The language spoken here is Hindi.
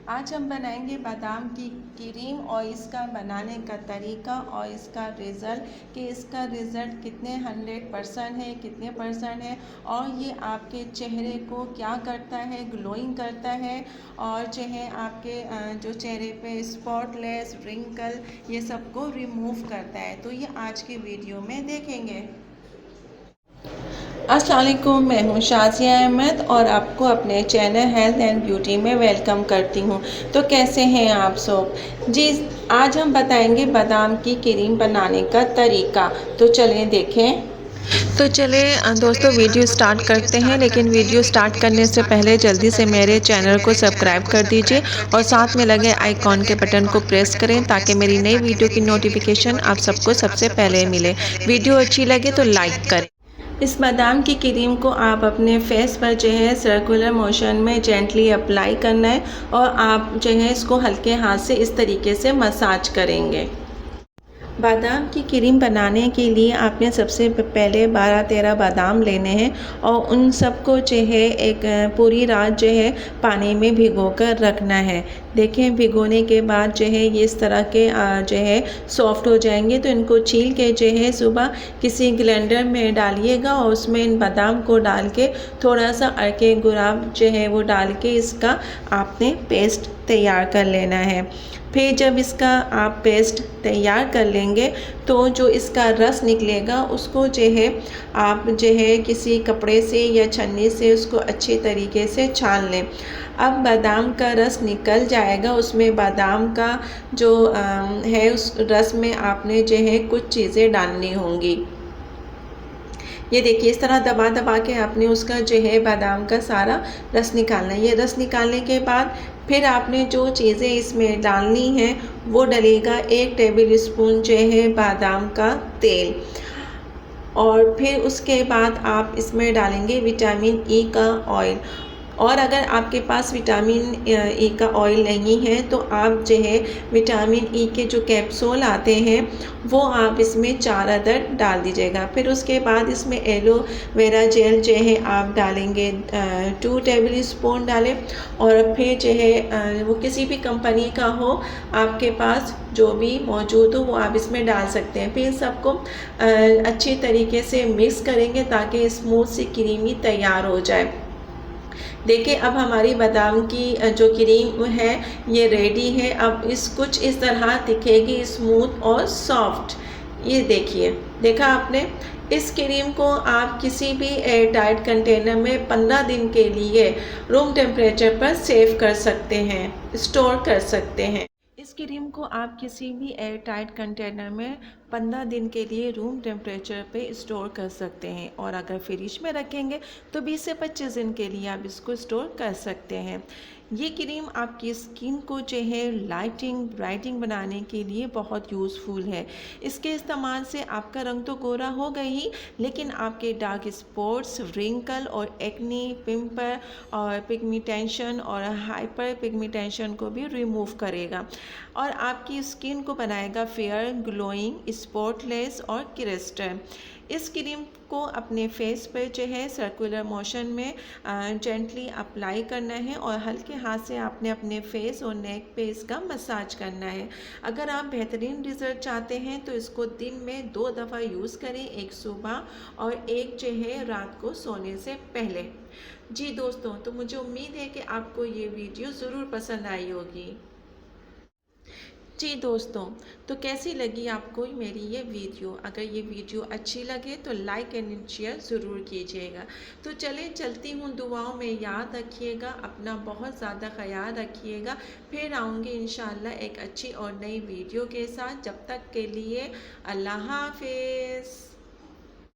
आज हम बनाएंगे बादाम की क्रीम और इसका बनाने का तरीका और इसका रिज़ल्ट कि इसका रिज़ल्ट कितने 100% है, कितने परसेंट है और ये आपके चेहरे को क्या करता है, ग्लोइंग करता है और जो है आपके जो चेहरे पे स्पॉटलेस रिंकल ये सब को रिमूव करता है। तो ये आज की वीडियो में देखेंगे। अस्सलाम वालेकुम, मैं हूँ शाज़िया अहमद और आपको अपने चैनल हेल्थ एंड ब्यूटी में वेलकम करती हूँ। तो कैसे हैं आप सब जी। आज हम बताएंगे बादाम की क्रीम बनाने का तरीका। तो चलें देखें। तो चले दोस्तों वीडियो स्टार्ट करते हैं, लेकिन वीडियो स्टार्ट करने से पहले जल्दी से मेरे चैनल को सब्सक्राइब कर दीजिए और साथ में लगे आइकॉन के बटन को प्रेस करें ताकि मेरी नई वीडियो की नोटिफिकेशन आप सबको सबसे पहले मिले। वीडियो अच्छी लगे तो लाइक करें। इस बादाम की क्रीम को आप अपने फेस पर जो है सर्कुलर मोशन में जेंटली अप्लाई करना है और आप जो है इसको हल्के हाथ से इस तरीके से मसाज करेंगे। बादाम की क्रीम बनाने के लिए आपने सबसे पहले 12-13 बादाम लेने हैं और उन सबको जो है एक पूरी रात जो है पानी में भिगोकर रखना है। देखें भिगोने के बाद जो है ये इस तरह के जो है सॉफ्ट हो जाएंगे। तो इनको छील के जो है सुबह किसी ग्राइंडर में डालिएगा और उसमें इन बादाम को डाल के थोड़ा सा अरके गुलाब जो है वो डाल के इसका आपने पेस्ट तैयार कर लेना है। फिर जब इसका आप पेस्ट तैयार कर लेंगे तो जो इसका रस निकलेगा उसको जो है आप जो है किसी कपड़े से या छन्नी से उसको अच्छे तरीके से छान लें। अब बादाम का रस निकल जाएगा, उसमें बादाम का जो है उस रस में आपने जो है कुछ चीज़ें डालनी होंगी। ये देखिए इस तरह दबा दबा के आपने उसका जो है बादाम का सारा रस निकालना है। ये रस निकालने के बाद फिर आपने जो चीज़ें इसमें डालनी हैं वो डलेगा 1 टेबल स्पून जो है बादाम का तेल और फिर उसके बाद आप इसमें डालेंगे विटामिन ई का ऑयल। और अगर आपके पास विटामिन ई का ऑयल नहीं है तो आप जो है विटामिन ई के जो कैप्सूल आते हैं वो आप इसमें 4 अदद डाल दीजिएगा। फिर उसके बाद इसमें एलोवेरा जेल जो है आप डालेंगे 2 टेबल स्पून डालें और फिर जो है वो किसी भी कंपनी का हो आपके पास जो भी मौजूद हो वो आप इसमें डाल सकते हैं। फिर सबको अच्छी तरीके से मिक्स करेंगे ताकि स्मूथ सी क्रीमी तैयार हो जाए। देखिए अब हमारी बादाम की जो क्रीम है ये रेडी है। अब कुछ इस तरह दिखेगी, स्मूथ और सॉफ्ट। ये देखिए, देखा आपने। इस क्रीम को आप किसी भी एयर टाइट कंटेनर में 15 दिन के लिए रूम टेम्परेचर पर सेव कर सकते हैं, स्टोर कर सकते हैं। इस क्रीम को आप किसी भी एयर टाइट कंटेनर में 15 दिन के लिए रूम टेम्परेचर पे स्टोर कर सकते हैं और अगर फ्रिज में रखेंगे तो 20 से 25 दिन के लिए आप इसको स्टोर कर सकते हैं। ये क्रीम आपकी स्किन को जो है लाइटिंग ब्राइटिंग बनाने के लिए बहुत यूज़फुल है। इसके इस्तेमाल से आपका रंग तो गोरा होगा ही, लेकिन आपके डार्क स्पॉट्स, रिंकल और एक्ने, पिंपल और पिगमेंटेशन और हाइपर पिगमेंटेशन को भी रिमूव करेगा और आपकी स्किन को बनाएगा फेयर, ग्लोइंग, स्पॉटलेस और क्रिस्टल। इस क्रीम को अपने फेस पर जो है सर्कुलर मोशन में जेंटली अप्लाई करना है और हल्के हाथ से आपने अपने फेस और नेक पे इसका मसाज करना है। अगर आप बेहतरीन रिजल्ट चाहते हैं तो इसको दिन में 2 दफ़ा यूज़ करें, एक सुबह और एक जो है रात को सोने से पहले। जी दोस्तों, तो मुझे उम्मीद है कि आपको ये वीडियो ज़रूर पसंद आई होगी। जी दोस्तों, तो कैसी लगी आपको मेरी ये वीडियो? अगर ये वीडियो अच्छी लगे तो लाइक एंड शेयर ज़रूर कीजिएगा। तो चले चलती हूँ, दुआओं में याद रखिएगा, अपना बहुत ज़्यादा ख्याल रखिएगा। फिर आऊँगी इंशाल्लाह एक अच्छी और नई वीडियो के साथ। जब तक के लिए अल्लाह हाफिज़।